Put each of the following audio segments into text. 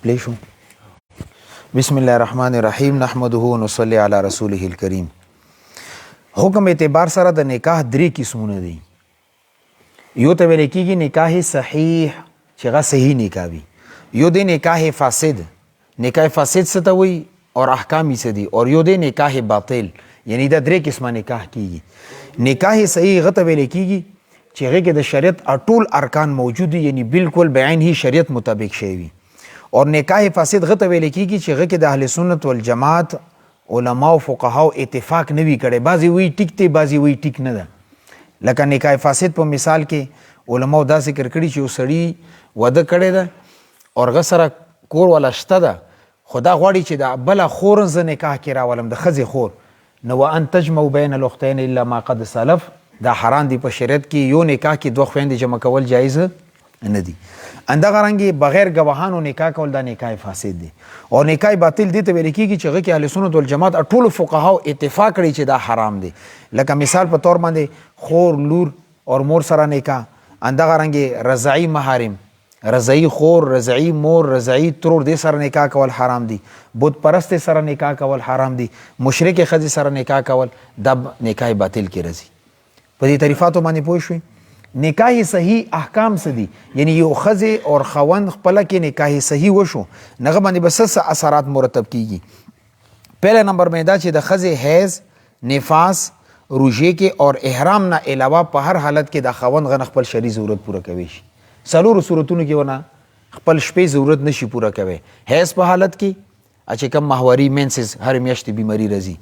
پلی شو. بسم الله الرحمن الرحیم نحمده ونصلي علی رسوله الکریم. حکم اعتبار سره د نکاح درې قسمونه دي. یو ته ویل کېږي نکاح صحیح چې هغه صحیح نکاح وي. یو دی نکاح فاسد. نکاح فاسد څه ته وایي او احکام یې څه دي؟ او یو دی نکاح باطل، یعنی دا درې قسمه نکاح کېږي. نکاح صحیح هغه ته ویل کېږي چې هغې کې د شریعت ټول ارکان موجود دي، یعنی بالکل بعین هی شریعت مطابق شوی وي. او نکاح فاسد هغه ته ویل کېږي چې هغه کې د اهل سنت والجماعت علما او فقهاو اتفاق نه وي کړی. بعضې وایي ټیک دی، بعضې وایي ټیک نه ده. لکه نکاح فاسد په مثال کې علماو دا ذکر کړي چې یو سړي واده کړی ده او هغه سره کور والا شته ده، خو دا غواړي چې د بله خور زه نکاح کې راولم، د ښځې خور. نو وان تجمعوا بین الاختین الا ما قد سلف، دا حرام دی په شریعت کې. یو نکاح کې دوه خویندې جمع کول جایز نه دي. همدغه رنګې بغیر ګواهانو نکاح کول دا نکاح فاسد دی. او نکاح باطل دی ته ویل کېږي چې هغه کې اهل سنت والجماعت ټولو فقهاو اتفاق کړي چې دا حرام دی. لکه مثال په طور باندې خور، لور او مور سره نکاح. همدغه رنګې رضعي محارم، رضعي خور، رضعي مور، رضعي ترور دې سره نکاح کول حرام دي. بت پرست سره نکاح کول حرام دي. مشرک ښځې سره نکاح کول دا نکاح باطل کې راځي. په دې تعریفاتو باندې پوه شوئ. نکاح صحیح احکام څه دي؟ یعنی یو ښځې او خوند خپله کې نکاح صحیح وشو، هغه باندې به څه اثرات مرتب کیږي. پهله نمبر باندې دا چې د ښځې حیض، نفاس، روژې کې اور احرام نه علاوه په هر حالت کې د خاوند غن خپل شرعي ضرورت پوره کوي شي. څلورو صورتونو کې ونه خپل شپې ضرورت نشي پوره کوي. حیض په حالت کې چې کوم ماهواري مینسز هر میاشتې بیماری راځي.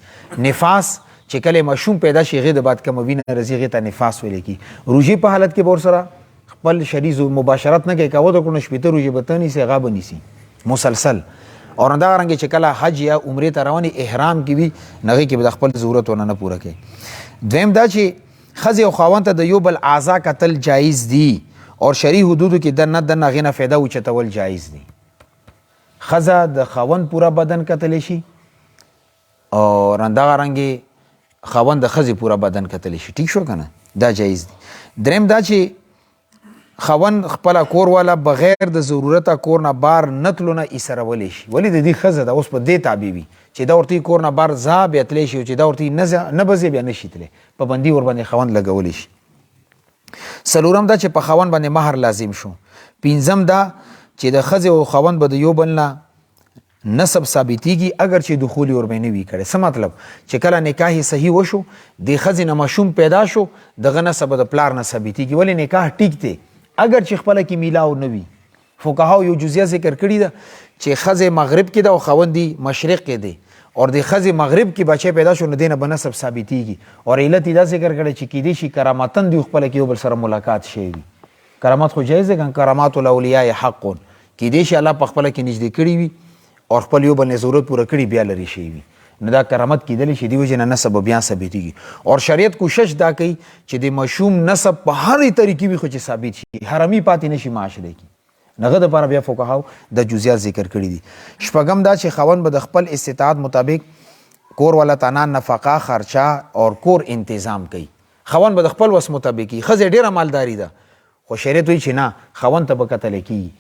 نفاس چې کله ماشوم پیدا شي هغې د بعد کومه وینه راځي هغې ته نفاس ویلی کي. روژې په حالت کې به ورسره خپل شرعي مباشرت نه کوي. که وده کړو نو شپېته روژې به ته نیسي، هغه به نیسي مسلسل. او همدغه رنګې چې کله حج یا عمرې ته روانې احرام کې وي نو هغې کې به د خپل ضرورت ونه نه پوره کوي. دویم دا چې ښځې او خاوند ته د یو بل اعضا کتل جایز دي او شرعي حدودو کې دننه دننه هغې نه فایده اوچتول جایز دي. ښځه د خاوند پوره بدن کتلی شي او همدغه رنګې خاوند د ښځې پوره بدن کتلی شي. ټیک شو که نه؟ دا جایز دی. دریم دا چې خاوند خپله کور والا بغیر د ضرورته کور نه بار نه تلو نه ایسرولی شي. ولې د دې ښځه ده اوس په دې تابع وي چې دا ورته کور نه بار ځه بیا تلی شي، او چې دا ورته نه به ځې بیا نه شي تلی. پابندي ورباندې خاوند لګولی شي. څلورم دا چې په خاوند باندې مهر لازم شو. پنځم دا چې د ښځې او خاوند به د یو بل نه نسب ثابتېږي اگر چې دخول یې ورباندې وي کړی. څه مطلب؟ چې کله نکاح صحیح وشو د ښځې نه ماشوم پیدا شو دغه نسب به د پلار نه ثابتېږي. ولې نکاح ټیک دی اگر چې خپله کې میلاو نه وي. فقهاو یو جزیه ذکر کړي ده چې ښځې مغرب کې ده او خاوند دی مشرق کې دی، او د ښځې مغرب کې بچی پیدا شو نو دی نه به نسب ثابتېږي. او علت یې دا ذکر کړی چې کیدای شي کرامتن دوی خپله کې یو بل سره ملاقات شوی وي. کرامت خو جایز دی، کرامات الاولیاء حق. کیدای شي الله په خپله کې نږدې کړي وي او خپل یو بل نه ضرورت پوره کړي بیا لرې شوي وي، نو دا کرامت کیدلی شي. دې وجې نه نسب بیا ثابتېږي. او شریعت کوشش دا کوي چې د ماشوم نسب په هرې طریقې وي خو چې ثابت شي، حرامي پاتې نه شي معاشره کې. هغه دپاره بیا فقهاو د جزیات ذکر کړي دي. شپږم دا چې خاوند به د خپل استطاعت مطابق کور والا تانا نفقه، خرچه او کور انتظام کوي. خاوند به د خپل وس مطابق کوي. ښځې ډېره مالداري ده خو شریعت وایي چې نه، خاوند ته به کتلی کېږي،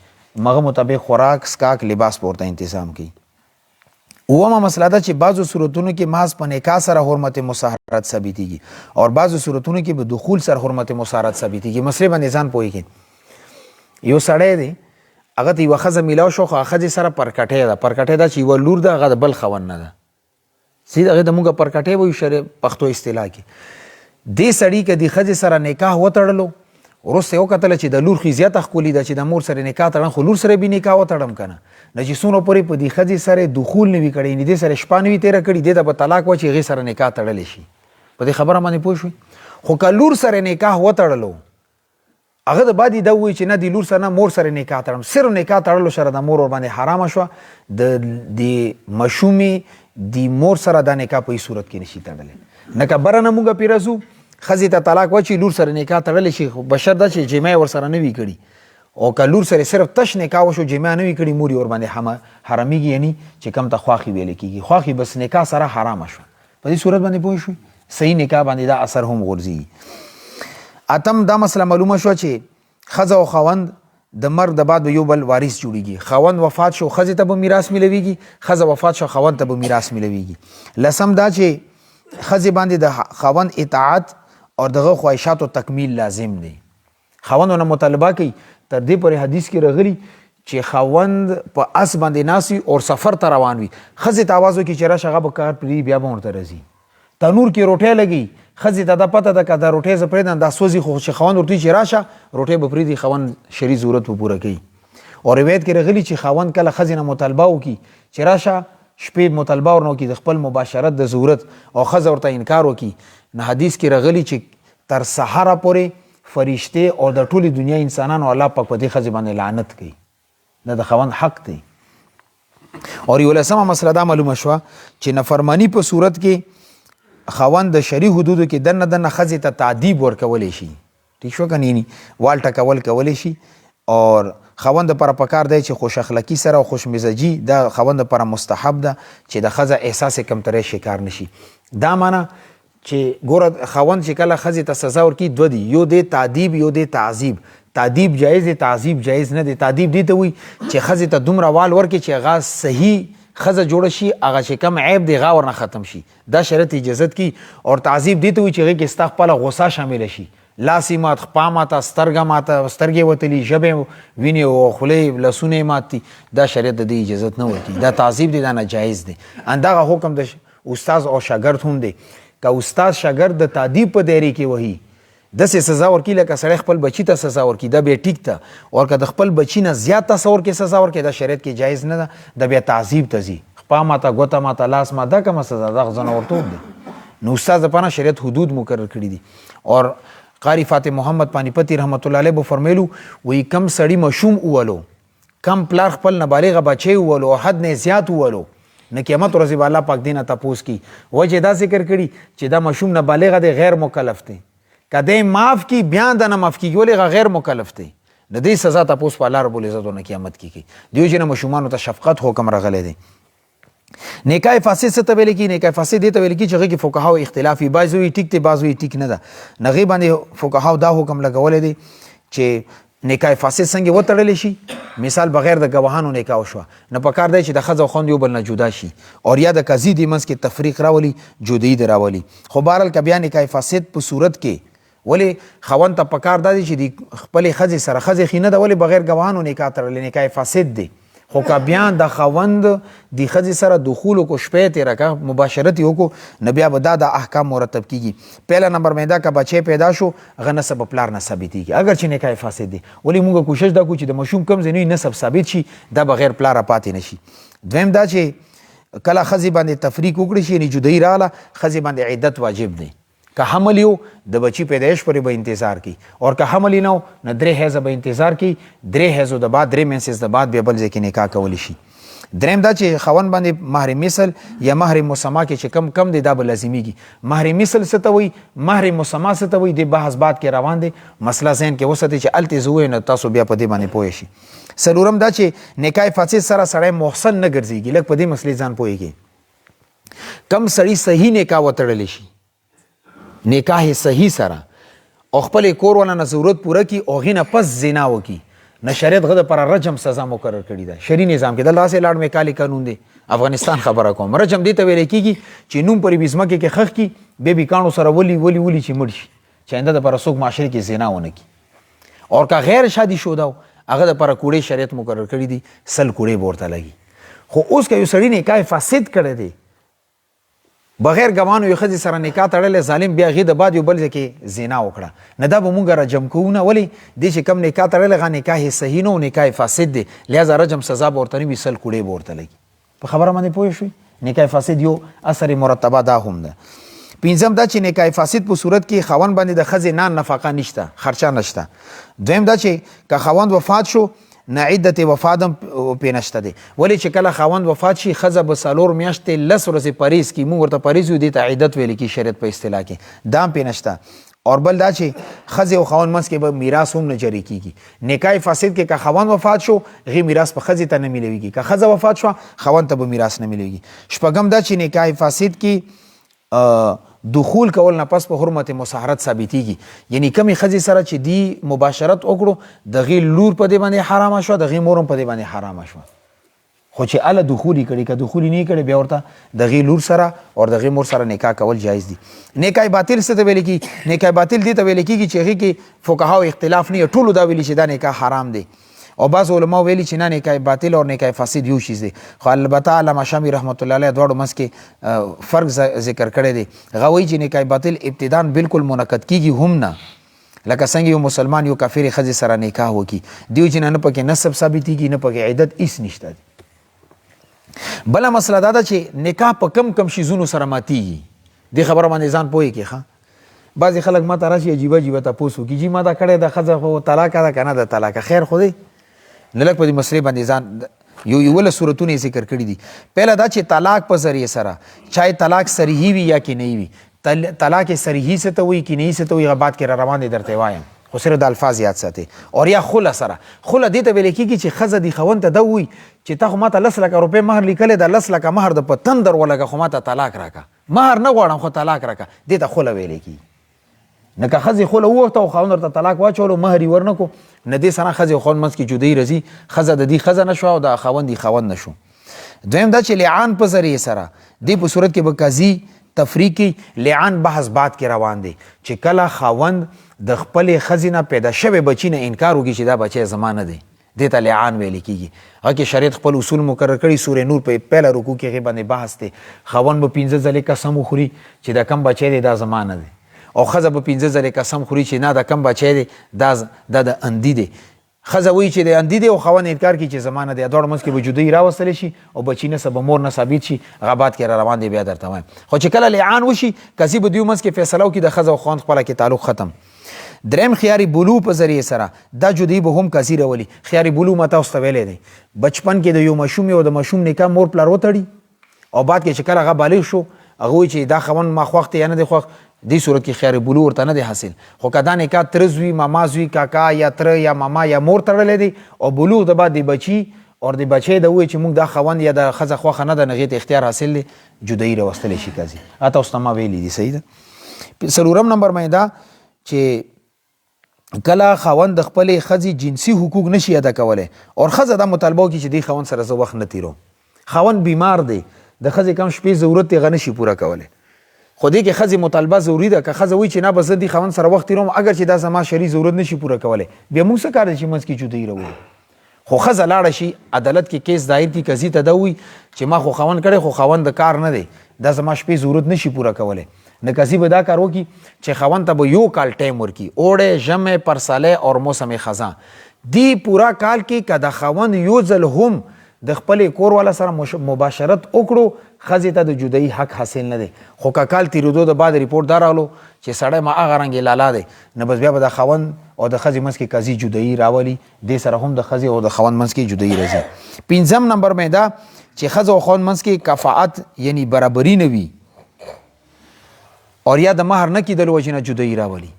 مغه مطابق خوراک، سکاک، لباس په ورته انتظام کوي. اومه مسله ده چې بعضو صورتونو کې محض په نکاح سره حرمت مصاهرت ثابتېږي او بعضو صورتونو کې به دخول سره حرمت مصاهرت ثابتېږي. مسلې باندې ځان پوهېږي. یو سړی دی هغه ته یوه ښځه میلاو شو خو هغه ښځې سره پرکټۍ ده. پرکټۍ ده چې یوه لور ده هغه د بل خاوند نه ده. سید هغې ته مونږ پرکټۍ وایو شرع پښتو اصطلاح کې. دې سړي که د ښځې سره نکاح وتړلو وروسته یې وکتله چې د لور خو زیاته ښکلي ده چې د مور سره نکاح تړم خو لور سره به نکاح وتړم که نه، نو چې څومره پورې په دې ښځې سره دخول نه وي کړی، یعنې دې سره شپه نه وي تېره کړې، دې ته به طلاق وه چې هغې سره نکاح تړلی شي. په دې خبره باندې پوه شوئ. خو که لور سره نکاح وتړلو هغه د بعد دا وایي چې نه د لور سره نه مور سره نکاح تړم، صرف نکاح تړلو سره د مور ورباندې حرامه شوه، د ماشومې د مور سره دا نکاح په هیڅ صورت کې نشي تړلی. نه که بره نه مونږ پرې راځو ښځې ته طلاق وچی لور سره نکاح تړلی شي، بشر دا چې جماع ورسره نه وي کړي. او که لور سره صرف تش نکاح وشو جماع نه وي کړي مور یې ورباندې حرامېږي، یعنی چې کم ته خواښې ویلی کېږي. خواښې بس نکاح سره حرامه شوه. په دې صورت باندې پوه شوئ. صحیح نکاح باندې دا اثر هم غورځي. اتم دا مسله معلومه شوه چې ښځه او خاوند د مرګ د بعد یو بل وارث جوړیږي. خاوند وفات شو ښځې ته به میراث میلویږي، ښځه وفات شو خاوند ته به میراث میلویږي. لسم دا چې ښځې باندې د خاوند اطاعت او دغه خواهشاتو تکمیل لازم دی. خاوندونه مطالبه کوي، تر دې پورې حدیث کې راغلی چې خاوند په اس باندې ناسي او سفر ته روان وي، ښځې ته آواز وکړي چې راشه هغه به کار پرېږدي بیا به ورته راځي. تنور کې روټۍ لګي، ښځې ته دا پته ده که دا روټۍ زه پرېږدم دا سوځي، خو چې خاوند ورته چې راشه روټۍ به پرېږدي، خاوند شرعي ضرورت به پوره کوي. او روایت کې راغلي چې خاوند کله ښځې نه مطالبه وکړي چې راشه شپې مطالبه ورنه وکړي د خپل مباشرت د ضرورت او ښځه ورته انکار وکړي، نو حدیث کې راغلي چې تر سحره پورې فرشتې او د ټولې دنیا انسانانو الله پاک په دې ښځې باندې لعنت کوي. دا د خاوند حق دی. او یو لسمه مسله دا معلومه شوه چې نافرمانی په صورت کې خاوند د شرعي حدودو کې دنه ښځې ته تعذیب ورکولی شي. ټیک شو که نه؟ وال ټکول کولی شي. او خاوند لپاره پکار دی چې خوش اخلاقی سره او خوش مزاجي دا خاوند لپاره مستحب ده چې د ښځه احساس کمترۍ شکار نشي. دا معنی چې ګوره خاوند چې کله ښځې ته سزا ورکړي دوه دي، یو دی تعذیب یو دی تعذیب. تعذیب جایز دی، تعذیب جایز نه دی. تعذیب دی ته وایي چې ښځې ته دومره وال ورکړي چې هغه صحیح ښځه جوړه شي، هغه چې کم عیب دی هغه ورنه ختم شي، دا شریعت اجازت کی. او تعذیب دی ته وایي چې هغې کې ستا خپله غصه شامله شي، لاس یې مات، خپا ماته، سترګه ماته، سترګې وتلي، ژبې وینې او خولې لاسونه یې مات دي، دا شریعت د دې اجازت نه ورکوي. دا تعذیب دی، دا ناجایز دی. همدغه حکم د استاد او شاګرد هم دی. که استاد شاګرد د تعذیب په دایرې کې وهي داسې سزا ورکړي لکه سړی خپل بچي ته سزا ورکړي، دا بیا ټیک ته. او که د خپل بچي نه زیات تصور کې سزا ورکړي دا شریعت کې جایز نه ده، دا بیا تعذیب ته ځي. خپا ماته، ګوته ماته، لاس ماته، دا کومه سزا ده؟ ځناورتوب دی. نو استاد لپاره شریعت حدود مقرر کړي دي. اور قاری فاتح محمد پانیپتی رحمت الله علیه به فرمیلو وی کم سړی مشوم اولو، کم پلار خپل نابالغه بچی اولو او حد نه زیات اولو، نه قیامت ورځ به الله پاک دینه تپوس کی. وجه دا ذکر کړي چې دا مشوم نابالغه دی، غیر مکلف دی. کده معاف کی بیا د نه معاف کیږي ولې غیر مکلف دی، د دې سزا تپوس په الله رب العزت نه قیامت کې کی. دیو جن مشومان ته شفقت حکم راغلی دی. نکاح فاسد څه ته ویل کی؟ نکاح فاسد دې ته ویل کی چې هغه کې فقهاو اختلافي، بعض وی ټیک ته، بعض وی ټیک نه ده. نغې باندې فقهاو دا حکم لګولې دي چې نکاح فاسد څنګه وتړل شي. مثال بغیر د گواهانو نکاح وشو، نه پکار دی چې د ښځه او خوند یو بل نه جدا شي، او یا د قاضي د منځ کې تفریق راولي، جدایي دی راولي. خو بهرحال که بیا نکاح فاسد په صورت کې ولې خاوند ته پکار دی چې د خپلې ښځې سره ښځې خینه ده ولې بغیر گواهانو نکاح تړلی، نکاح فاسد دی. خو که بیا د خاوند د ښځې سره دخول وکړو، شپې تېره کړه، مباشرت یې وکړو، نو بیا به دا د احکام مرتب کیږي. پهله نمبر باندې دا که بچی پیدا شو هغه نسب پلار نه ثابتېږي اگر چې نکاح فاسد دی. ولې موږ کوشش دا کوو چې د مشوم کم ځای نه نسب ثابت شي، دا بغیر پلاره پاتې نه شي. دویم دا چې کله ښځې باندې تفریق وکړي شي، یعنې جدایي راغله، ښځې باندې عدت واجب دی. که حمل یو د بچی پیدایش پورې به انتظار کی، اور که حمل نه و نه 3 حیضه به انتظار کی، 3 حیضو د بعد 3 منسز د بعد بیا بل ځای کې نکاح کولی شي. دریم دا چې خاوند باندې مهر مثل یا مهر مسما کې چې کم دی دا به لازمیږي. مهر مثل څه ته وایي، مهر مسما څه ته وایي، د بحث بعد کې روان دی. مسله ذهن کې وساتئ چې هلته زه ووایم نو تاسو بیا په دې باندې پوه شئ. څلورم دا چې نکاح فاسد سره سړی محسن نه ګرځېږي. لږ په دې مسلې ځان پوهېږي. کم سړي صحیح نکاح وتړلی شي، نکاح صحیح سره او خپل کور ولنه ضرورت پوره کی او غینه پس زنا وکي، نه شریعت غد پر رجم سزا مقرر کړی ده. شری نظام کې د لاسه لاړ میکالي قانون دی. افغانستان خبره کوم، رجم دی ته ویل کیږي چې نوم پر بسمه کې خخ کی به کانو سره ولی چې مړ شي، چې انده د پر سوق معاشره کې زنا ونه کی. اور کا غیر شادي شوده هغه د پر کوړې شریعت مقرر کړی دي، سل کوړې ورته لګي. خو اوس که یو سړی نکاح فاسد کړی دی، بغیر ګوانو یو ښځې سره نکاح تړلی، ظالم بیا هغې د بعد یو بل ځای کې زنا وکړه، نه دا به مونږ رجم کوو نه. ولې دې چې کم نکاح تړلی هغه نکاح صحیح نه و، نکاح فاسد دی، لہذا رجم سزا به ورته نه وي، 100 کوړې به ورته لګي. په خبره باندې پوه شوي؟ نکاح فاسد یو اثر مرتبه دا هم ده. پنځم دا چې نکاح فاسد په صورت کې خاوند باندې د ښځې نه نفقه نشته، خرچه نشته. دویم دا چې که خاوند وفات شو نه عدت وفات هم پې نشته دی. ولې چې کله خاوند وفات شي ښځه به 4 میاشتې 10 ورځې پریز کي، موږ ورته پریز ویو، دې ته عدت ویل کي شریعت په اصطلاح کې، دا هم پې نشته. اور بل دا چې ښځې او خاوند منځ کې به میراث هم نه جاري کیږي. نکاح فاسد کې که خاوند وفات شو هغې میراث په ښځې ته نه میلویږي، که ښځه وفات شوه خاوند ته به میراث نه میلویږي. شپږم دا چې نکاح فاسد کې دخول کول نه پس په حرمت مصاهرت ثابتېږي، یعنی کمې ښځې سره چې دی مباشرت وکړو دغې لور په دې باندې حرامه شوه، دغې مور هم په دې باندې حرامه شوه. خو چې اله دخول یې کړي، که دخول یې نه کړي بیا ورته دغې لور سره او دغې مور سره نکاح کول جایز دي. نکاح باطل څه ته ویل کېږي؟ نکاح باطل دې ته ویل کېږي چې هغې کې فقهاو اختلاف نه وي، ټولو دا ویلي چې دا نکاح حرام دی، او بعض علما ویلي چې نه نکاح باطل او نکاح فاسد یو شیز دی. خو البته علامه شامی رحمت الله علیه دواړو منځ کې فرق ذکر کړی دی. هغه وایي چې نکاح باطل ابتداً بالکل منعقد کېږي هم نه، لکه څنګه یو مسلمان یو کافر ښځې سره نکاح وکړي، دیو چې نه پکې نسب ثابتېږي نه پکې عدت هېڅ نشته دی. بله مسله دا ده چې نکاح په کم شیزونو سره ماتېږي. دې خبره باندې ځان پوهېږي. ښه بعضې خلک ما ته راشي عجیبه تپوس وکړي، جي ما دا کړی ده ښځه خو طلاقه ده که نه ده طلاقه، خیر خو دی نه لږ په دې مسلې باندې ځان یولس صورتونه یې ذکر کړي دي. پهله دا چې طلاق په ذریعې سره چاہے طلاق صریحي وي یا کنایي وي. طلاق صریحي څه ته وایي، کنایي څه ته وایي، هغه بعد کې را روان دی درته وایم، خو صرف د الفاظ یاد ساتئ. او یا خله سره، خله دې ته ویل کېږي چې ښځه دې خاوند ته دا ووایي چې تا خو ما ته 10 لکه روپۍ مهر لیکلی ده، 10 لکه مهر د په تندر ولګه خو ما ته طلاق راکړه، مهر نه غواړم خو طلاق راکړه، دې ته خله ویل کېږي. نه که ښځې خوله ووښته او خاوند ورته طلاق واچولو مهر یې ورنه کړو، نه دې سره ښځې او خاوند منځ کې جدایي راځي، ښځه د دې ښځه نه شوه او د خاوند یې خاوند نه شو. دویم دا چې لعان په ذریعې سره دې په صورت کې به قاضي تفریق کوي. لعان بحث بعد کې روان دی چې کله خاوند د خپلې ښځې نه پیدا شوی بچي نه انکار وکړي چې دا بچی زما نه دی، دې ته لعان ویل کېږي. هغه کې شریعت خپل اصول مقرر کړي. سورې نور په پیله رکوع کې هغې باندې بحث دی. خاوند به 15 ځلې قسم وخوري چې دا کم بچی دی دا زما نه دی، او ښځه به 15 ځلې قسم خوري چې نه دا کم بچی دی دا د اندي دی. ښځه وایي چې د اندي دی او خاوند انکار کوي چې زما نه دی، دواړو منځ کې به جدایي راوستلی شي او بچي نسب به مور نه ثابت شي. هغه بعد کې را روان دی بیا درته وایم. خو چې کله لعان وشي قاضي به دوی منځ کې فیصله وکړي د ښځه او خاوند خپله کې تعلق ختم. دریم خیاري بلو په ذریعې سره دا جدایي به هم قاضي راولي. خیاري بلو ما تاسو ته ویلی دی، بچپن کې د یو ماشوم او د ماشوم نکاح مور پلار وتړي او بعد کې چې کله هغه بالغ شو هغه وایي چې دا خاوند ما خوښ دی یا نه دی خوښ، دې صورت کې خیار بلو ورته نه دی حاصل. خو که دا نکاح تره زوی، ماما زوی، کاکا یا تره یا ماما یا مور تړلی دی او بلوغ د بعد د بچي او د بچی د وایي چې موږ دا خاوند یا د ښځه خوښه نه ده، هغې ته اختیار حاصل دی، جدایي راوستلی شي قاضي. تاسو ته ما ویلي دي، صحیح ده. څلورم نمبر باندې دا چې کله خاوند د خپلې ښځې جنسي حقوق نشي ادا کولی او ښځه دا مطالبه وکړي چې دې خاوند سره زه وخت نه تیروم، خاوند بیمار دی، د ښځې کم شپې ضرورت یې هغه نشي پوره کولی، خو دې کې ښځې مطالبه ضروري ده. که ښځه وایي چې نه به زه دې خاوند سره وخت تیروم اگر چې دا زما شرعي ضرورت نشي پوره کولی، بیا موږ څه کار دی چې منځ کې جدایي راولو. خو ښځه لاړه شي عدالت کې کیس دایر کړي، قاضي ته دا وایي چې ما خو خاوند کړی خو خاوند د کار نه دی، دا زما شپې ضرورت نشي پوره کولی. نه قاضي به دا کار وکړي چې خاوند ته به 1 کال ټایم ورکړي، اوړی، ژمی، پرسالی او موسم خزان. دی پورا کال کې که د خاوند یو ځل هم د خپلې کور والا سره مباشرت وکړو ښځې ته د جدایي حق حاصل نه دی. خو که کال تېرېدو د بعد ریپورټ دا راغلو چې سړی ما هغه رنګې لالا دی، نه بس بیا به د خاوند او د ښځې منځ کې قاضي جدایي راولي، دې سره هم د ښځې او د خاوند منځ کې جدایي راځي. 5م نمبر باندې دا چې ښځه او خاوند منځ کې کفاعت یعنی برابري نه وي او یا د مهر نه کېدلو وجې نه جدایي راولي.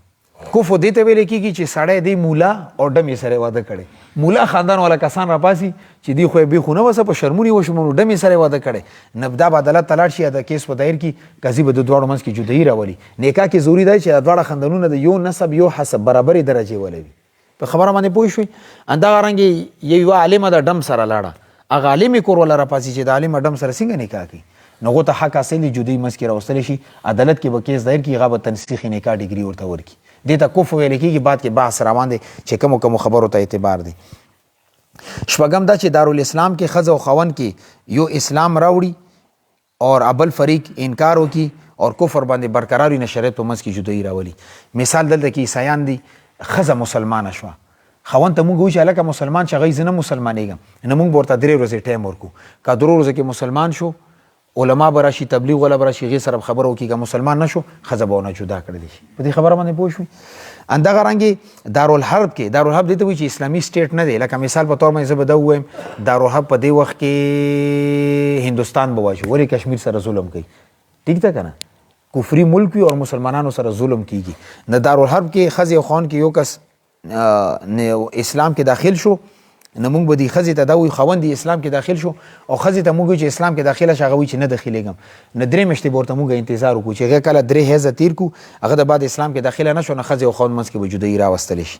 کفو دې ته ویل کېږي چې سړی دی مولا او ډمې سره واده کړی، مولا خاندان والا کسان راپاسي چې دی خو یې بیخو نه وسه په شرمونې وشمونو ډمې سره واده کړی، نه دا به عدالت ته لاړ شي یا د کیس په دایر کې قاضي به د دواړو منځ کې جدایي راولي. نکاح کې ضروري دی چې د دواړه خاندانونه د یو نسب یو حسب برابرې درجې ولوي. په خبره باندې پوه شوئ؟ همدغه رنګې یوه عالمه د ډم سره لاړه، هغه عالمې کور والا راپاسي چې د عالمه ډم سره څنګه نکاح کوي، نو هغو ته حق حاصل دی، جدایي منځ کې راوستلی شي، عدالت کې به کیس دایر کړي، هغه به تنسیخ نکاح ډګري ورته ورکړي. دې ته کفر ویل کېږي. بعد کې بحث روان دی چې کومو خبرو ته اعتبار دی. شپږم دا چې دارالاسلام کې ښځه او خاوند کې یو اسلام راوړي اور ابل فریق انکار وکړي اور کفر باندې برقرار وي، نه شریعت په منځ کې جدایي راولي. مثال دلته کې عیسایان دي، ښځه مسلمانه شوه، خاوند ته موږ وایو چې هلکه مسلمان چې هغه زه نه مسلمانېږم، نه موږ به ورته 3 ورځې ټایم ورکړو. که 3 ورځو کې مسلمان شو علما به راشي، تبلیغ والا به راشي، هغې سره خبره وکړي، که مسلمان نه شو ښځه به ونه جدا کړلی شي. په دې خبره باندې پوه شوئ؟ همدغه رنګې دارالحرب کې، دارالحرب دې ته وایي چې اسلامي سټیټ نه دی. لکه مثال په طور باندې زه به دا ووایم دارالحرب په دې وخت کې هندوستان به واچو، ولې کشمیر سره ظلم کوي، ټیک ده که نه، کفري ملک وي او مسلمانانو سره ظلم کیږي. نه دارالحرب کې ښځې او خاوند کې یو کس اسلام کې داخل شو نه موږ به دې ښځې ته دا وایو خاوند یې اسلام کې داخل شو او ښځې ته موږ وایو چې اسلام کې داخله شي، هغه وایي چې نه داخلېږم. نه 3 میاشتې به ورته موږ انتظار وکړو چې هغه کله 3 حیضه تیر کړو، هغه د بعد اسلام کې داخله نه شو، نه ښځې او خاوند منځ کې به جدایي راوستلی شي.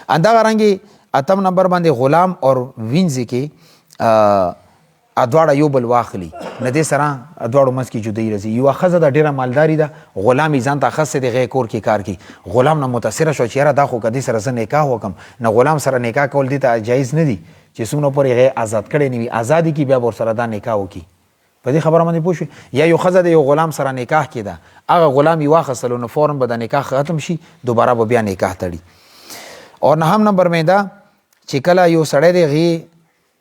همدغه رنګې 8 نمبر باندې غلام او وینځې کې دواړه یو بل واخلي، نه دې سره دواړو منځ کې جدایي راځي. یوه ښځه ده ډېره مالداري ده، غلام یې ځان ته اخیستی دی، هغې کور کې کار کوي. غلام نه متاثره شو چې یاره دا خو که دې سره زه نکاح وکړم، نه غلام سره نکاح کول دې ته جایز نه دي چې څومره پورې هغې آزاد کړی نه وي، ازادي کې بیا به ورسره دا نکاح وکړي. په دې خبره باندې پوه شوې؟ یا یو ښځه د یو غلام سره نکاح کېده، هغه غلام یې واخیستلو، نو فوراً به د نکاح ختم شي، دوباره به بیا نکاح تړي. او 9 نمبر مې دا چې کله یو سړی دی هغې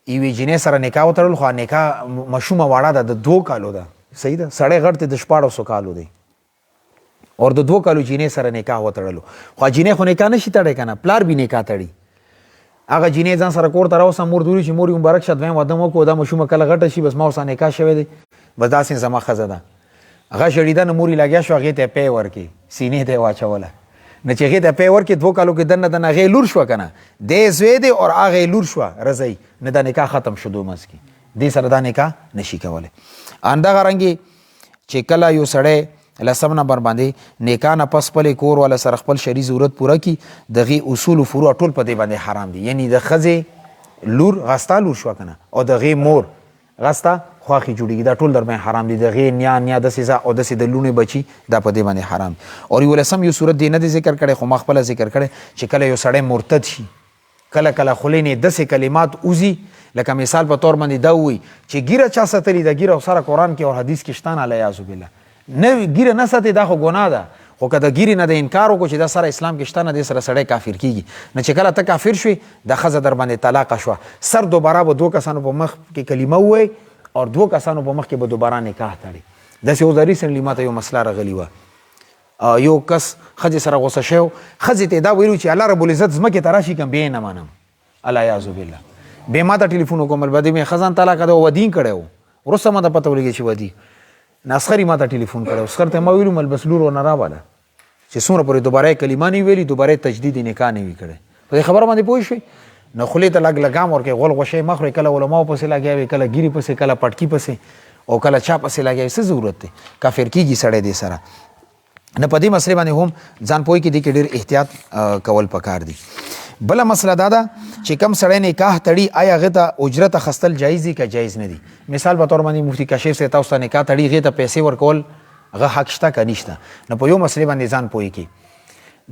یوې جینۍ سره نکاح وتړل، خو نکاح مشومه واړه ده، د 2 کالو ده، صحیح ده، سړی غټ دی د 1400 کالو دی، او د 2 کالو جینۍ سره نکاح وتړلو. خو جینۍ خو نکاح نشي تړی که نه، پلار به نکاح تړي. هغه جینۍ ځان سره کور ته راوسه، مور دوی چې مور یې مبارک شه، دویم واده مو وکړو، دا مشومه کله غټه شي بس ما ورسره نکاح شوی دی، بس داسې زما ښځه ده. هغه ژړېده، نه مور یې لګیا شو، هغې ته یې پی ورکړې، سینې ته یې واچوله. نه چې هغې ته پی ورکړې 2 کالو کې دننه دنه هغې لور شوه که نه، دی زوی دی او هغې لور شوه رضی، نه دا نکاح ختم شو دوی منځ کې، دې سره دا نکاح نشي کولی. همدغه رنګې چې کله یو سړی 10 نمبر باندې نکاح نه پس خپل کور والا سره خپل شرعي ضرورت پوره کړي، دغې اصول و فروع ټول په دې باندې حرام دي. یعنی د ښځې لور غستا لور شوه که نه، او د هغې مور غستا خواښې جوړېږي، دا ټول در باندې حرام دي. د هغې نیا داسې او داسې د لوڼې بچي دا په دې باندې حرام دي. او 11 یو صورت دې نه دی ذکر کړی، خو ما خپله ذکر کړی چې کله یو سړی مرتد شي، کله خولې نه داسې کلمات وځي، لکه مثال په طور باندې دا ووایي چې ګیره چا ساتلې ده، ګیره سره قرآن کې او حدیث کې شته نه، علیاذ بالله، نه ګیره نه ساتي، دا خو ګناه ده. خو که د ګیرې نه د انکار وکړو چې دا سره اسلام کې شته نه، دې سره سړی کافر کېږي. نه چې کله ته کافر شوې، د ښځه در باندې طلاقه شوه، سر دوباره به 2 کسانو په مخ کې کلمه ووایي او 2 کسانو په مخ کې به دوباره نکاح تړي. داسې اوس ریسنټلی ما ته یو مسله راغلې وه، یو کس ښځې سره غوسه شوی، ښځې ته یې دا ویلو چې الله رب العزت ځمکې ته راشي که بیا یې نه منم، علیاذ بالله. بیا ما ته ټلیفون وکړم، البته مې ښه ځان طلاقه ده، ودین کړی و، وروسته ما ته پته ولګېږي چې ودي. نسخري ما ته ټلیفون کړی و، اسخر ته ما ویلو ملبس لور ونه راوله چې څومره پورې دوباره کلمه نه ویلي، دوباره تجدید نکاح نه وي کړی. په دې خبره باندې پوه شوې؟ نو خولې ته لږ لګام ورکړې، غول غوښې مه خورئ، کله علماو پسې لګیا وي، کله ګیرې پسې، کله پټکي پسې، او کله چا پسې لګیا وي. څه ضرورت دی؟ کافر کېږي سړی دې سره. نه په دې مسلې باندې هم ځان پوه کې دي کې ډېر احتیاط کول پکار دي. بله مسله دا ده چې کم سړی نکاح تړي، آیا هغې ته اجرت اخیستل جایز دي که جایز نه دي؟ مثال په طور باندې مفتي کاشف صاحب تاسو ته نکاح تړي، هغې ته پیسې ورکول هغه حق شته که نشته؟ نو په یو مسلې باندې ځان پوه کې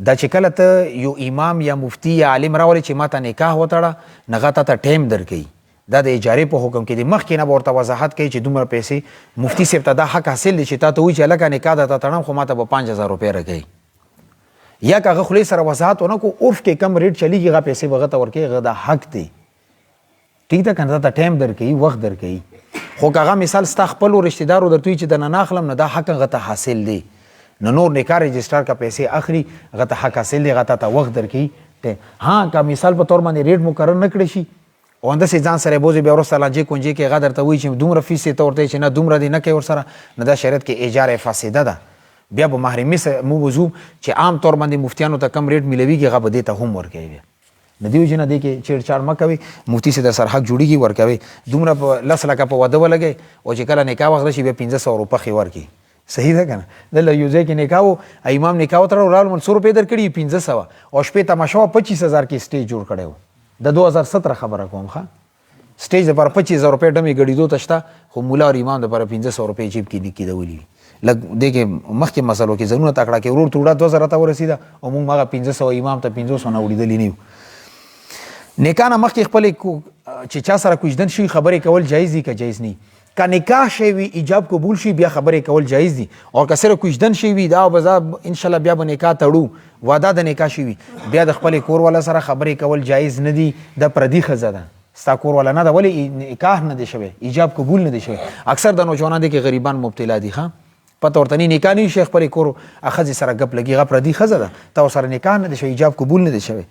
دا چې کله ته یو امام یا مفتی یا عالم راولې چې ما ته نکاح وتړه، نه هغه تا ته ټایم درکوي، دا د اجارې په حکم کې دی. مخکې نه به ورته وضاحت کوي چې دومره پیسې مفتی صاحب ته دا حق حاصل دی چې تا ته وایي چې هلکه نکاح درته تړم، خو ما ته به 5000 روپۍ راکوي. یا که هغه خولې سره وضاحت ونه کړو، عرف کې کم ریټ چلیږي، هغه پیسې به هغه ته ورکوي، هغه دا حق دی. ټیک ده که نه؟ تا ته ټایم درکوي، وخت درکوي. خو که هغه مثال ستا خپلو رشتې دارو درته وایي چې د نه اخلم، نو دا حق هغه ته حاصل دی. نو نور نکاح رجسټر کا پیسې اخلي، هغه ته حق حاصل دی، هغه ته وخت درکوي. ها که مثال په طور باندې ریټ مقرر نه کړی شي او همداسې ځان سره بوځي، بیا وروسته لانجې کونجې کې هغه درته وایي چې دومره فیس یې ته ورته چې نه دومره دی نه کوي ورسره، نو دا شریعت کې ایجار فاسده ده. بیا به محرمي سره مو وځو چې عام طور باندې مفتیانو ته کم ریټ میلویږي، هغه به دې ته هم ورکوي. بیا د دې وجې نه دی کې چیړچاړ مه کوئ، مفتي سي در سره حق جوړېږي ورکوي. دومره په 10 لکه په واده ولګئ او چې کله نکاح وخت راشي بیا 1500 روپۍ ورکړي. صحیح ده که نه؟ دلته یو ځای کې نکاح و، امام نکاح وتړه، راغلل 100 روپۍ درکړي 1500 او شپې تماشه وه 25000 کې سټیج جوړ کړی و. د 2017 خبره کوم ښه، سټیج دپاره 25000 روپۍ ډمې ګډېدو ته شته، خو مولا او امام دپاره 1500 روپۍ جیب کې کېدولي وي. لږ دې کې مخکې مسلو کې ځانونه تکړه کې ورور ته وړه 2000 ته ورسېده او موږ هغه 1500 امام ته 500 نه وړېدلي نه یو. نکاح نه مخکې خپلې چې چا سره کوژدن شوي خبرې کول جایز دي که جایز نه؟ که نکاح شوی وي ایجاب قبول شي بیا خبرې کول جایز دي، او که سره کوژدن شوي وي دا به انشاءالله بیا به نکاح تړو، واده د نکاح شوي بیا د خپلې کور والا سره خبرې کول جایز نه دي. د پردي ښځه ده، ستا کور والا نه ده، ولې نکاح نه دی شوی، ایجاب قبول نه دی شوی. اکثر د نوجوانانو کې غریبان مبتلا دي، ښه پته ورته نه نکاح نه شي، خپلې کور ښځې سره ګپ لګي، هغه پردي ښځه ده، تا ورسره نکاح نه دی شوی، ایجاب قبول نه دی شوی.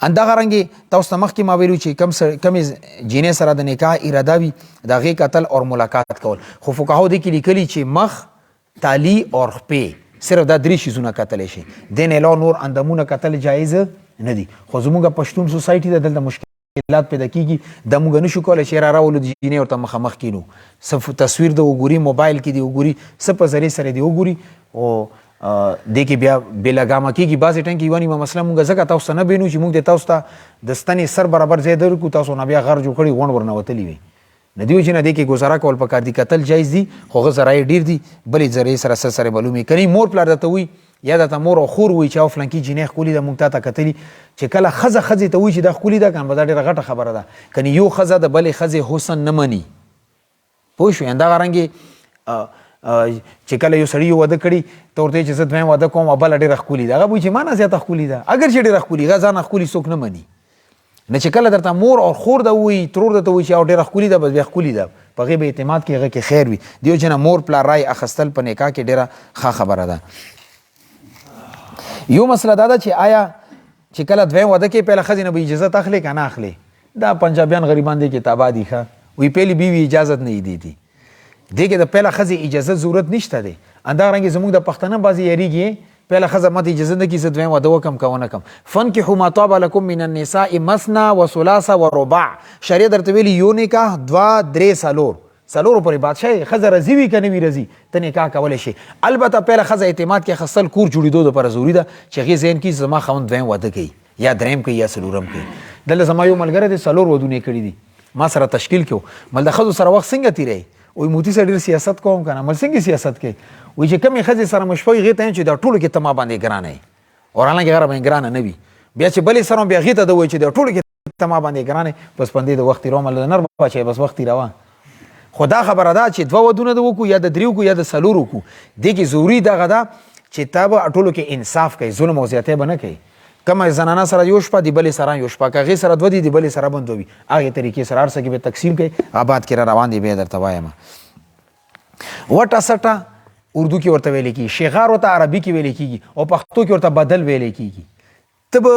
همدغه رنګې تاسو ته مخکې ما ویلو چې کمې جینۍ سره د نکاح اراده وي د هغې کتل او ملاقات کول، خو فقهاو دې کې لیکلي چې مخ، تالی او خپې صرف دا 3 شیزونه کتلی شي، دې نه علاوه نور اندامونه کتل جایز نه دي. خو زمونږ پښتون سوسایټي ده دلته مشکلات پیدا کیږي د موږ نشو کولی چې راولو د جینۍ ورته مخامخ کینو څه تصویر د وګوري موبایل کې دی وګوري څه په ذریعې سره دی وګوري او دې کې بیا بېلګامه کېږي بعضې ټایم کې یوه نیمه مسله مونږ ځکه تاسو ته نه بینو چې مونږ د تاسو ته د ستنې سر برابر ځای درکړو تاسو نه بیا غر جوړ کړي غونډ ورنوتلي وي نه دي چې نه دې کې ګزاره کول پکار دي کتل جایز دي خو هغه ذرایع ډېر دي بلې ذریعې سره سره معلومې کنی مور پلار درته وي یا درته مور او خور وي چې او فلانکي جینۍ ښکلې ده مونږ تا ته کتلي چې کله ښځې ته وایي چې دا ښکلې ده که نه به دا ډېره غټه خبره ده کنی یو ښځه د بلې ښځې حسن نه مني پوه شوې همدغه رنګې چې کله یو سړي واده کړي ته ورته چې زه دویم واده کوم او بله ډېره ښکلې ده هغه وایي چې ما نه زیاته ښکلې ده اگر چې ډېره ښکلې هغه ځانه ښکلې څوک نه مني نه چې کله درته مور او خور ده وایي ترور درته وایي چې او ډېره ښکلې ده بس بیا ښکلې ده په هغې به اعتماد کې هغه کې خیر وي دې وجې نه مور پلار رای اخیستل په نکاح کې ډېره ښه خبره ده یو مسله دا ده چې آیا چې کله دویم واده کې پهله ښځې نه به اجازت اخلي که نه اخلي دا پنجابیان غریبان دی کې تابا دي ښه وایي پهلې بیوي اجازت نه یې دیدي دې کې د پهله ښځې اجازت ضرورت نشته دی همدارنګې زموږ د پښتانه بعضې یریږي پهله ښځه ماته اجازه نه کړي زه دویم واده وکړم که ونه کړم فانکحوا ما طاب لکم من النساء مثنى وثلاث ورباع شریعت درته ویلي یو نکاح دوه درې څلورو پورې بادشاه ښځه رضي وي که نه وي رضي ته نکاح کولی شي البته پهله ښځه اعتماد کې اخیستل کور جوړېدو دپاره ضروري ده چې هغې ذهن کې زما خاوند دویم واده کوي یا دریم کوي یا څلورم کوي دلته زما یو ملګری دی 4 ودونه یې کړي دي ما سره تشکیل کړو مل د ښځو سره وخت څنګه تېروي وایي موتي سره ډېر سیاست کوم که نه مل څنګه سیاست کوي وایي چې کمې ښځې سره مشپه وي هغې ته یم چې دا ټولو کې ته ما باندې ګرانه یې او حالانکې هغه باندې ګرانه نه وي بیا چې بلې سره بیا هغې ته ده وایي چې دا ټولو کې ته ما باندې ګرانه یې بس پندې د وخت تېروم د نر بچی بس وخت تېروه خو دا خبره ده چې 2 ودونه د وکړو یا د 3 وکړو یا د 4 وکړو دې کې ضروري دغه ده چې ته به ټولو کې انصاف کوي ظلم او زیاتی به نه کوي کومه زنانه سره یو شپه د بلې سره یو شپه که هغې سره 2 دي د بلې سره بند وي هغې طریقې سره هر څه کې به تقسیم کوي آباد کې را روان دي بیا درته وایم وټه سټه اردو کې ورته ویلی کېږي شغار ورته عربي کې ویلی کېږي او پښتو کې ورته بدل ویلی کېږي ته به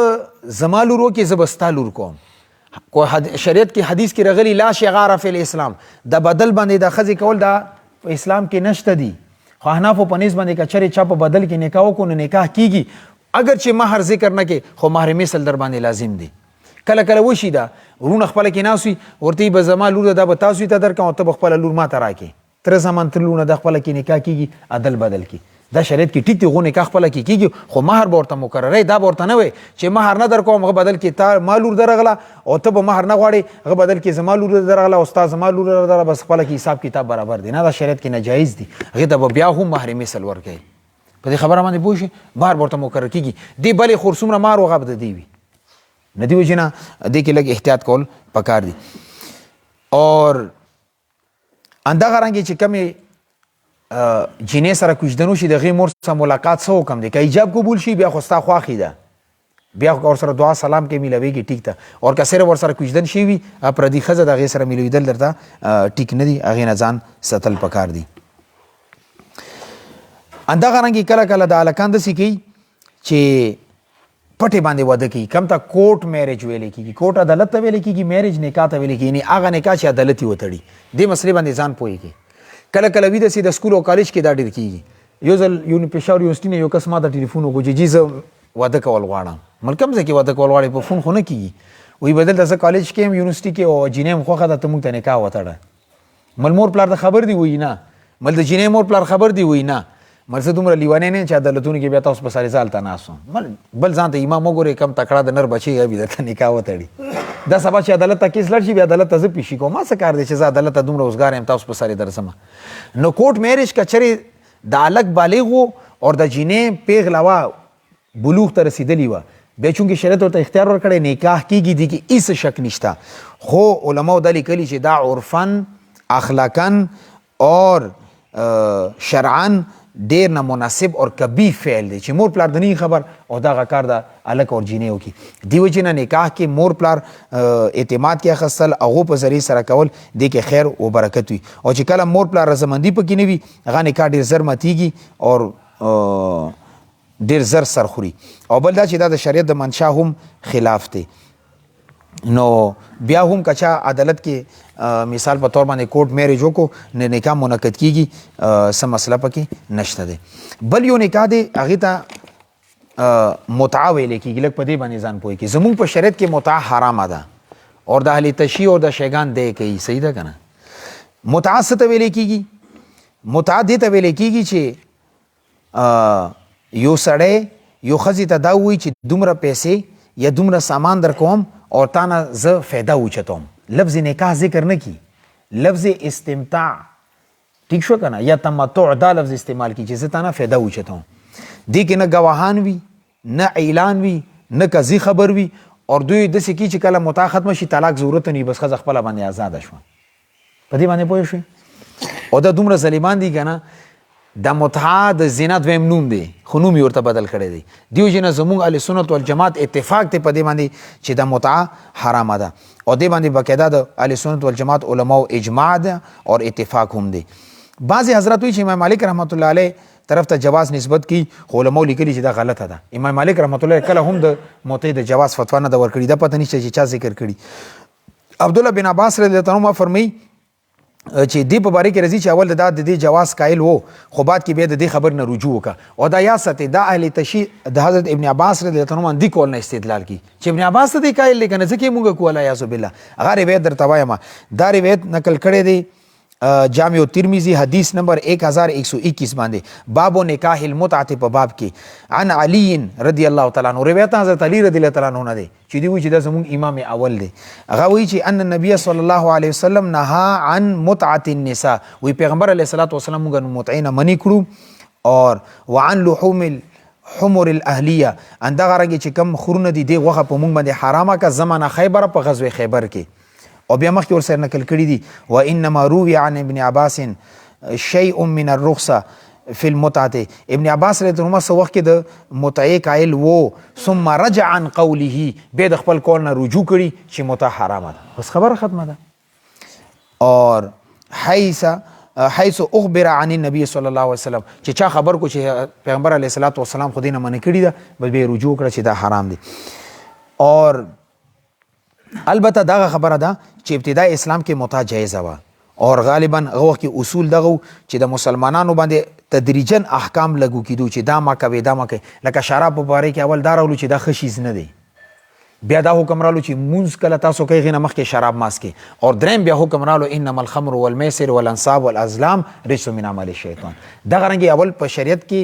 زما لور وکړې زه به ستا لور کوم شریعت کې حدیث کې راغلی لا شغار فی الاسلام د بدل باندې د ښځې کول دا په اسلام کې نشته دي خو احنافو په نسبت باندې که چېرې چا په بدل کې نکاح وکړو نو نکاح کېږي اگر چې مهر ذکر نه کې خو مهر مثل در باندې لازم دی کله کله وشي دا ورونه خپله کې ناست وي ورته به زما لور دا به تاسو ته درکړم او ته به خپله لور ما ته راکړې تر زمان تر لورونه د خپله کې نکاح کېږي عدل بدل کې دا شریعت کې ټیک دی غو نکاح خپله کې کېږي خو مهر به ورته مقرروي دا به ورته نه وي چې مهر نه در کوم هغه بدل کې تا ما لور درغله او ته به مهر نه غواړې هغه بدل کې زما لور درغله او ستا زما لور درغله بس خپله کې حساب کتاب برابر دی نه دا شریعت کې ناجایز دي هغې ته به بیا هم مهر مثل ورکوي په دې خبره باندې پوه شي مهر به ورته مقرر کېږي دې بلې خور څومره مهر وغه به د دې وي نه دې وجې نه دې کې لږ احتیاط کول پکار دي اور همدغه رنګې چې کمې جینۍ سره کوژدن وشي د هغې مور سره ملاقات څه حکم دی که ایجاب قبول شي بیا خو ستا خوښې ده بیا ورسره دعا سلام کې میلاویږي ټیک ده او که صرف ورسره کوژدن شوي وي پردي ښځه د هغې سره میلاویدل درته ټیک نه دي هغې نه ځان ساتل پکار دي همدغه رنګې کله کله د هلکان داسې کوي چې پټې باندې واده کوي کم ته کوټ میرج ویلی کېږي کوټ عدالت ته ویلی کېږي میرج نکاح ته ویلی کېږي یعنې هغه نکاح چې عدالت یې وتړي دې مسلې باندې ځان پوهېږي کله کله وي داسې د سکول او کالج کې دا ډېر کېږي یو ځل پېښور یونیورسټي نه یو کس ما ته ټلیفون وکړو چې جي زه واده کول غواړم مل کوم ځای کې واده کول غواړې په فون خو نه کېږي وایي به دلته زه کالج کې یم یونیورسټي کې او جینۍ یم خوښه ده ته موږ ته نکاح وتړه مل مور پلار د خبر دی وایي نه مل د جینۍ مور پلار خبر دی وایي نه مل زه دومره لیونی نه یم چې عدالتونو کې بیا تاسو په ساري ځال ته ناست وم مل بل ځان ته امام وګورئ کم تکړه د نر بچی یا بي درته نکاح وتړي دا سبا چې عدالت ته کیس لړ شي بیا عدالت ته زه پیشي کوم ما څه کار دی چې زه عدالت ته دومره اوزګار یم تاسو په ساري درځم نو کوټ میرج که چېرې د هلک بالغ و او د جینۍ پیغله وه بلوغ ته رسېدلې وه بیا چونکې شریعت ورته اختیار ورکړی نکاح کېږي دې کې هېڅ شک نشته خو علماو دا لیکلي چې دا عرفن اخلاقن اور شرعن ډیر نه مناسب اور کبی فعل دی چې مور پلار د نه خبر او دغه کار د هلک اور جینۍ وکړي دې وجې نه نکاح کې مور پلار اعتماد کې اخیستل هغو په ذریعې سره کول دې کې خیر و برکت وي او چې کله مور پلار رضامندي پکې نه وي هغه نکاح ډېر زر ماتېږي اور ډېر زر سر خوري او بل دا چې دا د شریعت د منشا هم خلاف دی نو بیا هم که چا عدالت کې مثال په طور باندې کوټ میرج وکړو نه نکاح منعقد کېږي څه مسله پکې نشته دی بل یو نکاح دی هغې ته متعه ویل کېږي. لږ په دې باندې ځان پوه کړي. زمونږ په شریعت کې متعه حرامه ده او د اهل تشیع او د شیګان دی کوي. صحیح ده که نه؟ متعه څه ته ویل کېږي؟ متعه دې ته ویل کېږي چې یو سړی یو ښځې ته دا ووایي چې دومره پیسې یا دومره سامان در کوم او تا نه زه فایده اوچتوم. لفظ نکاح ذکر نه کی، لفظ استمتاع ٹھیک شو که نه، یا تمتع دا لفظ استعمال کی چې زه تا نه فایده اوچتوم. دې کې نه ګواهان وي، نه اعلان وي، نه قضي خبر وي، اور دوی داسې کی چې کله متعه ختمه شي طلاق ضرورت نه وي، بس ښځه خپله باندې آزاده شوه. په دې باندې پوه شوې؟ او دا دومره ظالمان دي که نه، د متعه د زنا دویم نوم دی، خو نوم یې ورته بدل کړی دی. دیو جنه زمونږ اهل سنت والجماعت اتفاق دی په دې باندې چې د متعه حرامه ده او دې باندې باقاعده د اهل سنت والجماعت علماو اجماع ده او اتفاق هم دی. بعضې حضرات وایي چې امام مالک رحمت الله علیه طرف ته جواز نسبت کی، خو علماو لیکلي چې دا غلطه ده. امام مالک رحمت الله کله هم د متعې د جواز فتوا نه ده ورکړې. دا پته نشته چې چا ذکر کړي. عبدالله بن عباس رضی الله عنهما فرمایي چې دې په باره کې راځي چې اول د دې جواز قایل وو، خو بعد کې بیا د دې خبر نه رجوع وکړه. او دا یاد ساتئ دا اهل تشیع د حضرت ابن عباس رضی الله عنه دې قول نه استدلال کی چې ابن عباس ته دې قایل دی که نه، ځکه یې مونږ کوو الیاذ بالله. هغه روایت درته وایم. دا روایت نقل کړی دی جامع ترمذی حدیث نمبر 1121 باندې، باب نکاح المتعه په باب کې عن علی رضی الله تعالی عنہ. روایت حضرت علی رضی الله تعالی عنہ دی چې دی وی چې دا زموږ امام اول دی. هغه وی چې ان النبي صلی الله علیه وسلم نهى عن متعه النساء، وی پیغمبر علیه الصلاه والسلام موږ متعه نه منی کړو. اور وعن لحوم الحمر الاهلیه، اندغه رنګ چې کم خورونه دي دی غوښه په موږ باندې حرامه کا زمانه خیبر په غزوه خیبر کې. او بیا مخکې ورسره نقل کړي دي و انما روي عن ابن عباس شيء من الرخصه فی المتعه. ابن عباس رضی الله عنه څه وخت کې د متعه قائل وو، ثم رجع عن قوله، بیا د خپل قول نه رجوع کړي چې متعه حرامه ده. بس خبره ختمه ده. اور حيث اخبر عن النبي صلی الله علیه وسلم، چې چا خبر کو چې پیغمبر علیه الصلاۃ والسلام خو دې نه منع کړي ده، بس بیا رجوع کړه چې دا حرام دي. اور البته دا خبره ده چې ابتدای اسلام کې متعه جایزه وه، اور غالبا هغه وخت کې اصول دغه چې د مسلمانانو باندې تدریجا احکام لګو کېدو چې دا ما کوي دا ما کوي. لکه شراب په باره کې اول دا راغلو چې دا ښه شیز نه دی، بیا دا حکم رالو چې مونځ کله تاسو کوئ هغې نه مخکې شراب ماسکې، اور دریم بیا حکم رالو انما الخمر والمیسر والانصاب والازلام رجس من عمل الشیطان. دغه رنګې اول په شریعت کې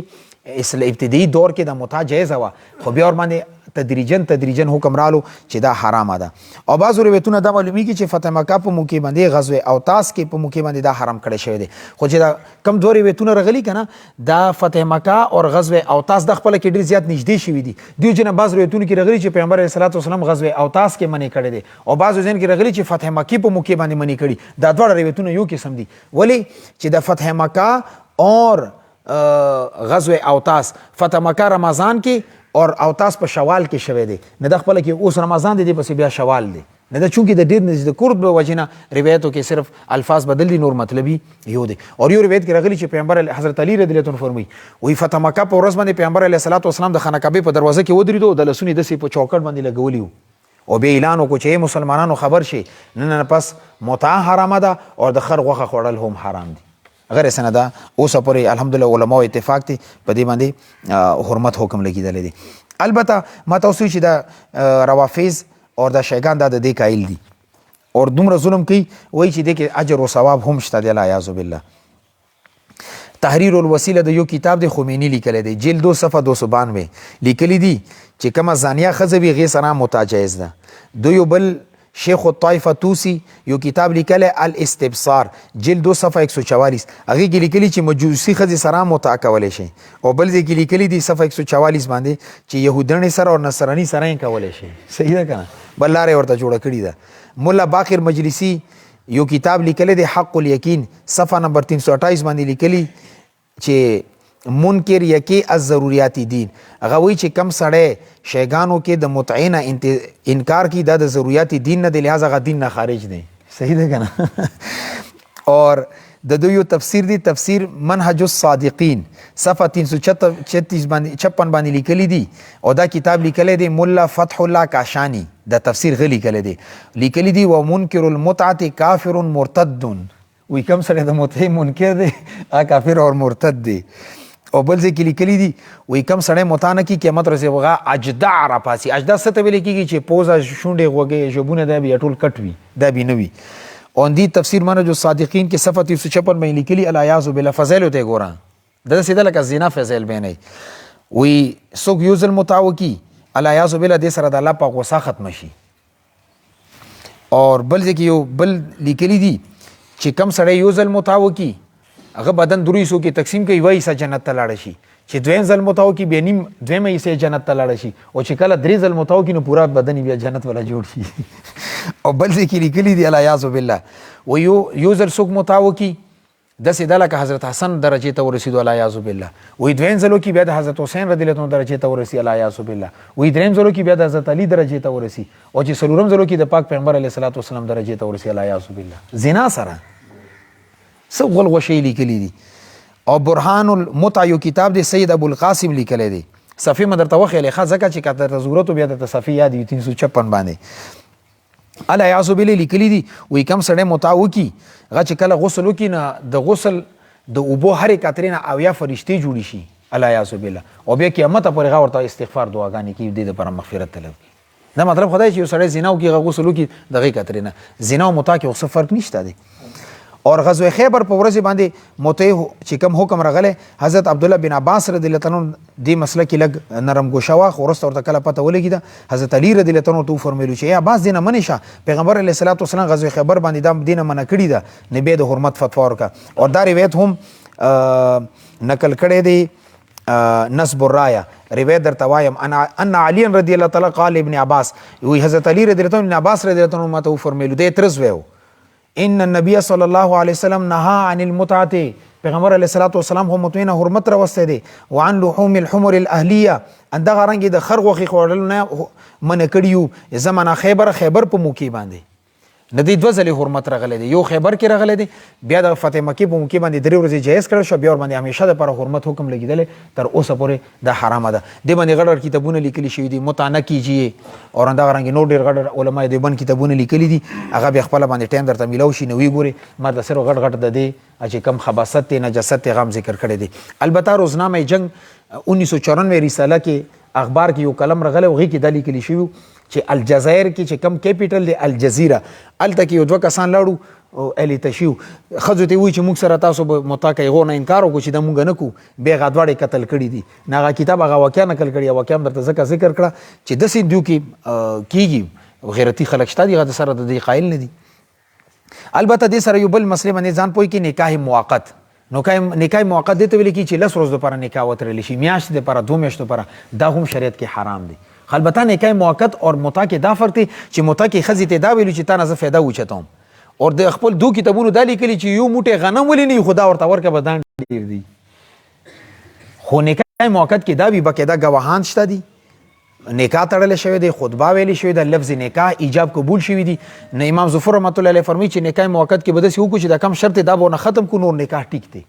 ابتدایي دور کې د متعه جایزه وه، خو بیا ورباندې تدریجن حکم رالو چې دا حرامه ده. او بعضو روایتونه دا معلومیږي چې فتح مکه په موقع باندې غزوه اوتاس کې په موقع باندې دا حرام کړی شوی دی. خو چې دا کم دوه روایتونه راغلي که نه، دا فتح مکه او غزوه اوتاس د خپله کې ډېر زیات نږدې شوي دي. دیو جنه بعض روایتونو کې راغلي چې پیغمبر علیه الصلاۃ والسلام غزوه اوتاس کې منع کړی دی، او بعضو ځین کې راغلي چې فتح مکې په موقع باندې منع کړي. دا دواړه روایتونه یو قسم دي. ولې چې د فتح مکه اور غزوه اوتاس، فتح مکه رمضان کې اور اوتاس په شوال کې شوی دی، نه د خپله کې اوس رمضان دی پسې بیا شوال دی، نه د چونکې د ډېر نږدې قرب د وجې نه روایتو کې صرف الفاظ بدل دي، نور مطلبي یو دی. اور یو روایت کې راغلي چې پیغمبر حضرت علی رضی الله عنه فرمایي وایي فتح مکه په ورځ باندې پیغمبر علیه الصلاۃ والسلام د خانه کعبې په دروازه کې ودرېدو، د لاسونو یې داسې په چوکټ باندې لګولي وو، او بیا اعلان وکړو چې مسلمانانو خبر شي نه پس متعه حرامه ده او د خر غوښه خوړل هم حرام دي. غیر سنه ده اوسه پورې الحمدلله علماو اتفاق دي په دې باندې حرمت حکم لګېدلی دی. البته ما تاسو چې دا روافض او دا شیګان دا د دې قایل دي او دومره ظلم کوي، وایي چې دې کې اجر او ثواب هم شته دی. الیاذ بالله. تحریر الوسیله د یو کتاب دی خمینی لیکلی دی، جلد 2 صفحه 292 لیکلی دي چې کومه زانیه ښځه وي هغې سره متعه جایز ده. یو بل شیخ الطائفه توسی یو کتاب لیکلی الاستبصار جلد 2 صفحه 144 هغې کې لیکلي چې مجوسي ښځې سره متعه کولی شي، او بل ځای کې لیکلي دي صفحه 144 باندې چې یهودنې سره او نصراني سره یې کولی شي. صحیح ده که نه؟ بل لاره یې ورته جوړه کړې ده. ملا باقر مجلسی یو کتاب لیکلی دی حق الیقین صفحه نمبر 328 باندې لیکلي چې منکر یکی از ضروریاتی دین، هغه وایي چې کم سړی شیګانو کې د متعې نه انکار کی دا د ضروریاتی دین نه دی، لہذا هغه دین نه خارج دی. صحیح ده که نه؟ اور د دوی یو تفسیر دی، تفسیر منهج الصادقین صفحه 356 باندې لیکلی دی، او دا کتاب لیکلی دی مولا فتح الله کاشانی، دا تفسیر غلی لیکلی دی. لیکلی دی و منکر المتعه کافر مرتد، وی کم سړی د متعې منکر دی هغه کافر اور مرتد دی. او بل ځای کې لیکلي دي وایي کم سړی متا نه کي قیامت ورځ هغه اجدع راپاسي. اجدع څه ته ویل کېږي چې پوزه شونډې غوږې ژبونه دا بیا ټول کټ وي دا بې نه وي. او دی تفسیر منهج الصادقین کې صفحه 356 باندې لیکلي العیاذ بالله فضایلو ته ګوره دا سیده لکه زنا فضایل بیانوي. وایي څوک یو ځل متا وکي العیاذ بالله دې سره د الله پاک غصه ختمه شي. اور بل ځای کې یو بل لیکلي دي چې کم سړی یو ځل متا وکي هغه بدن درې حصو کې تقسیم کوي یوه حصه جنت ته لاړه شي. چې دویم ځل متا وکي بیا نیم دویمه حصه جنت ته لاړه شي. او چې کله درې ځل متا وکي نو پورا بدن بیا جنت والا جوړ شي. او بل ځای کې لیکلي دي العیاذ بالله و یو ځل څوک متا وکي داسې ده لکه حضرت حسن درجې ته ورسېدو العیاذ بالله. وایي دویم ځل وکي بیا د حضرت حسین رضی الله عنه درجې ته ورسي العیاذ بالله. وایي دریم ځل وکي بیا د حضرت علي درجې ته ورسي. او چې څلورم ځل وکي د پاک پیغمبر علیه الصلاة والسلام درجې ته ورسي العیاذ بالله. زنا سره څه غلغوشې لیکلي دي. او برهان المتع یو کتاب دی سید ابو القاسم لیکلی دی. صفحې مې درته وښیلې ښه ځکه چې که درته ضرورت و بیا درته صفحې یاد وي 356 باندې العیاذ بالله لیکلي دي. وایي کم سړی متع وکي هغه چې کله غسل وکي نه د غسل د اوبو هرې قطرې نه اویا فرشتې جوړې شي العیاذ بالله. او بیا قیامته پورې هغه ورته استغفار دعاګانې کوي دې دپاره مغفرت طلب کوي. دا مطلب خدای چې یو سړی زنا وکي هغه غسل وکي د هغې قطرې نه زنا او متع کې خو څه فرق نشته دی. اور غزوه خیبر په ورځ باندې متع چې کوم حکم راغلی حضرت عبدالله بن عباس رضی الله عنه دې مسله کې لږ نرم ګوشه وه خو وروسته ورته کله پته ولګېده. حضرت علي رضی الله عنه ته وفرمیلو چې ای عباس دې نه منې شه پیغمبر علیه الصلاة والسلام غزوه خیبر باندې دا دې نه منع کړي ده نه بیا د حرمت فتوا ورکړه. اور دا روایت هم نقل کړی دی نصب الرايه روایت درته وایم ان علي رضی الله تعالی قال ابن عباس وی حضرت علي رضی الله عنه ابن عباس رضی الله عنه ماته وفرمیلو دې ترز ویو ان النبي صلی الله علیه وسلم نهى عن المتعه پیغمبر علیه الصلاة والسلام هم متوینه حرمت راوستی دی. وعن لحوم الحمر الاهلیه اندغه رنګې د خر غوښې خوړلو نه منع کړي یو زمانه خیبر په موقع باندې د دې دوه ځلې حرمت راغلی دی. یو خیبر کې راغلی دی بیا د فتح مکې په موقع باندې 3 ورځې جایز کړی شو بیا ورباندې همیشه دپاره حرمت حکم لګېدلی تر اوسه پورې دا حرامه ده. دې باندې غټ کتابونه لیکلي شوي دي متع نه کیجیے اور همدغه رنګې نور ډېر غټ علماء دیوبند کتابونه لیکلي دي هغه بیا خپله باندې ټایم درته میلاو شي نو ویې ګورې ما د صرف غټ د دې چې کم خباثت دی نجاست دی هغه هم ذکر کړی دی. البته روزنامه جنگ 1994 رساله کې اخبار کې یو کلم راغلی هغې کې دا لیکلي شوي چې الجزایر کې چې کم کیپیټل دی الجزیره هلته کې یو دوه کسان لاړو اهل تشیو ښځو ته وایي چې موږ سره تاسو به متا کوي هغو نه انکار وکړو چې دا موږ نه کوو بیا هغه دواړې قتل کړي دي. نه هغه کتاب هغه واقعه نقل کړي واقعه هم درته ځکه ذکر کړه چې داسې دیو کې کېږي غیرتي خلک شته دي هغه سره د دې قایل نه دي. البته دې سره یو بل مسلې باندې ځان پوهې کې نکاح موقت نکاح موقت دې ته ویل کېږي چې 10 ورځو دپاره نکاح وتړلی شي میاشتې دپاره 2 میاشتو دپاره دا هم شریعت کې حرام دی. البته نکاح موقت اور متع کې دا فرق دی چې متع کې ښځې ته دا ویلو چې تا نه زه فایده وچتوم اور د خپل دو کتابونو دا لیکلي چې یو موټی غنم ولې نه وي خو دا ورته ورکړه به دا ډېر دی. خو نکاح موقت کې دا وي باقاعده ګواهان شته دي نکاح تړلی شوی دی خطبه ویلې شوی ده لفظ نکاح ایجاب قبول شوي دي. نه امام ظفر رحمت الله علیه فرمایي چې نکاح موقت کې به داسې وکړو چې دا کم شرط دا به ونه ختم کړو نور نکاح ټیک دی.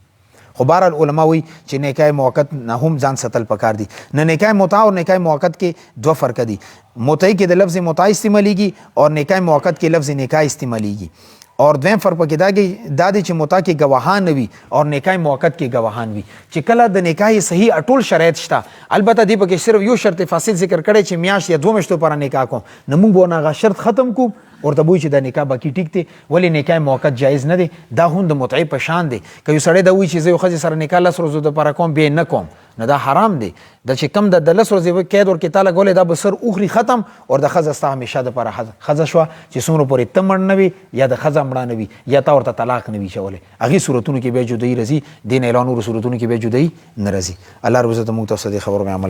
خو بهرحال علما وایي چې نکاح موقت نه هم ځان ساتل پکار دي. نه نکاح متع او نکاح موقت کې دوه فرق دي. متع کې د لفظ متع استعمالیږي اور نکاح موقت کې لفظ نکاح استعمالیږي. اور دویم فرق پکې دا دی چې متع کې ګواهان نه وي اور نکاح موقت کې ګواهان وي. چې کله د نکاح صحیح اټول شرایط شته البته دې پکې صرف یو شرط فاصل ذکر کړی چې میاشت یا 2 میاشتو لپاره نکاح کوم نه موږ به هغه شرط ختم کوو ورته وایي چې دا نکاح باقي ټیک دی ولې نکاح موقت جایز نه دی. دا هم د متعې په شان دی که یو سړی دا وایي چې زه یو ښځې سره نکاح 10 ورځو دپاره کوم بیا نه کوم نو دا حرام دی. دا چې کم د 10 ورځې قید ورکې تا لګولی دا به سر اوخري ختم اور د ښځه ستا همیشه دپاره ښځه شوه چې څومره پورې ته مړ نه وي یا د ښځه مړه نه وي یا تا ورته طلاق نه وي چولی هغې صورتونو کې بیا جدایي راځي. دې نه علاوه نورو صورتونو کې بیا جدایي نه راځي. الله رب عزت موږ ته په دې خبرو باندې عمل